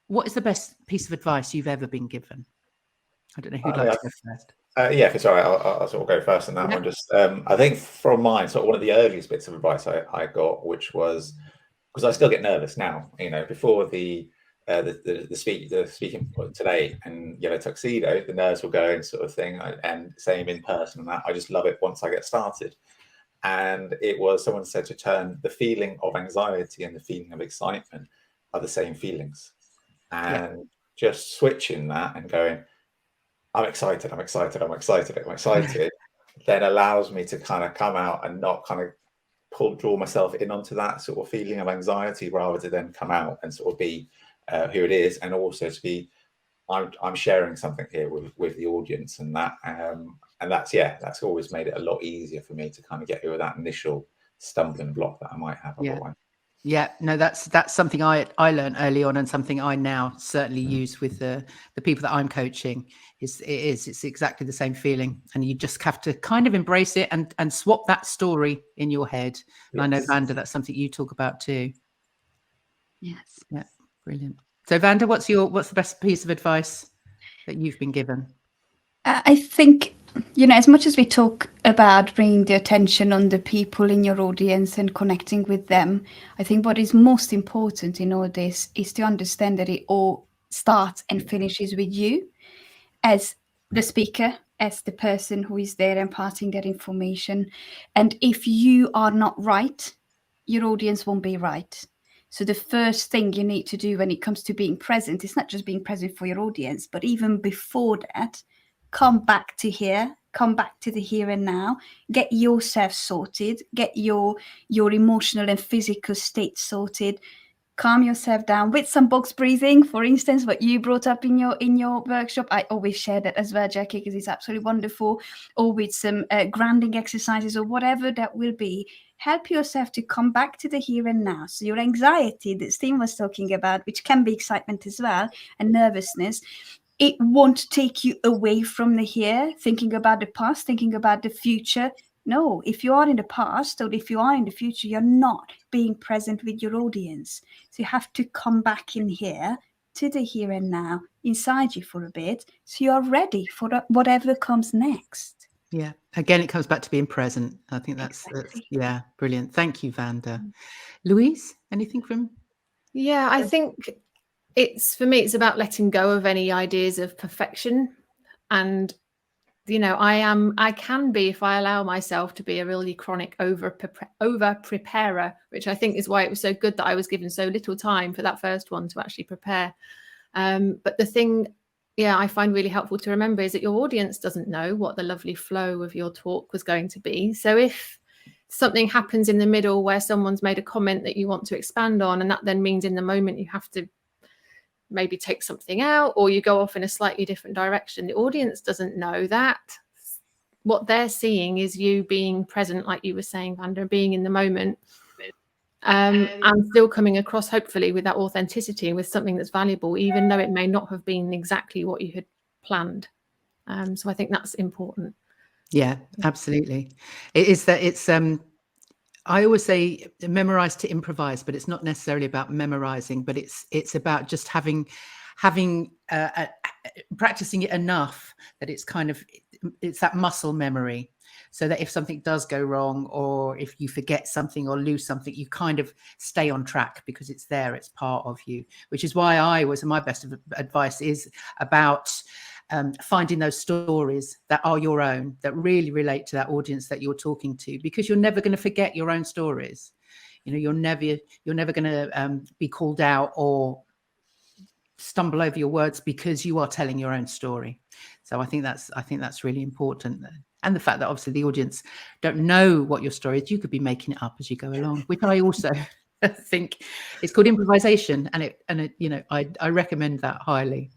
what is the best piece of advice you've ever been given? I don't know who'd Yeah, like to go first. yeah, if it's all right, I'll sort of go first on that Yeah. one. Just, I think from mine, sort of one of the earliest bits of advice I got, which was, because I still get nervous now, before the speaking today and yellow tuxedo, the nerves will go and sort of thing, and same in person and that. I just love it once I get started. And it was, someone said, to turn the feeling of anxiety and the feeling of excitement are the same feelings, and just switching that and going, I'm excited, I'm excited, I'm excited, I'm excited, then allows me to kind of come out and not kind of draw myself in onto that sort of feeling of anxiety, rather to then come out and sort of be who it is, and also to be, I'm sharing something here with the audience, and that's always made it a lot easier for me to kind of get over that initial stumbling block that I might have otherwise. Yeah, no, that's something I learned early on, and something I now certainly use with the people that I'm coaching. It's exactly the same feeling, and you just have to kind of embrace it and swap that story in your head. And I know, Vanda, that's something you talk about too. Yes. Yeah, brilliant. So Vanda, what's the best piece of advice that you've been given? I think, as much as we talk about bringing the attention on the people in your audience and connecting with them, I think what is most important in all this is to understand that it all starts and finishes with you as the speaker, as the person who is there imparting that information. And if you are not right, your audience won't be right. So the first thing you need to do when it comes to being present is not just being present for your audience, but even before that, come back to here, come back to the here and now, get yourself sorted, get your emotional and physical state sorted, calm yourself down with some box breathing, for instance, what you brought up in your workshop. I always share that as well, Jackie, because it's absolutely wonderful. Or with some grounding exercises or whatever that will be. Help yourself to come back to the here and now. So your anxiety that Steve was talking about, which can be excitement as well, and nervousness, it won't take you away from the here, thinking about the past, thinking about the future. No, if you are in the past or if you are in the future, you're not being present with your audience. So you have to come back in here to the here and now inside you for a bit, so you're ready for whatever comes next. Yeah, again, it comes back to being present. I think that's Exactly. brilliant. Thank you, Vanda. Louise, anything from? Yeah, I think for me, it's about letting go of any ideas of perfection. And, I can be, if I allow myself to be, a really chronic over preparer, which I think is why it was so good that I was given so little time for that first one to actually prepare. But the thing, I find really helpful to remember is that your audience doesn't know what the lovely flow of your talk was going to be. So if something happens in the middle where someone's made a comment that you want to expand on, and that then means in the moment you have to maybe take something out, or you go off in a slightly different direction, the audience doesn't know that. What they're seeing is you being present, like you were saying, Vanda, being in the moment, and still coming across, hopefully, with that authenticity and with something that's valuable, even though it may not have been exactly what you had planned. So I think that's important. Yeah, absolutely. It is that it's I always say memorize to improvise, but it's not necessarily about memorizing, but it's about just having practicing it enough that it's that muscle memory, so that if something does go wrong, or if you forget something or lose something, you kind of stay on track because it's there, it's part of you. Which is why my best advice is about finding those stories that are your own, that really relate to that audience that you're talking to, because you're never going to forget your own stories. You're never going to be called out or stumble over your words because you are telling your own story. So I think that's really important. And the fact that obviously the audience don't know what your story is, you could be making it up as you go along, which I also think it's called improvisation, and I recommend that highly.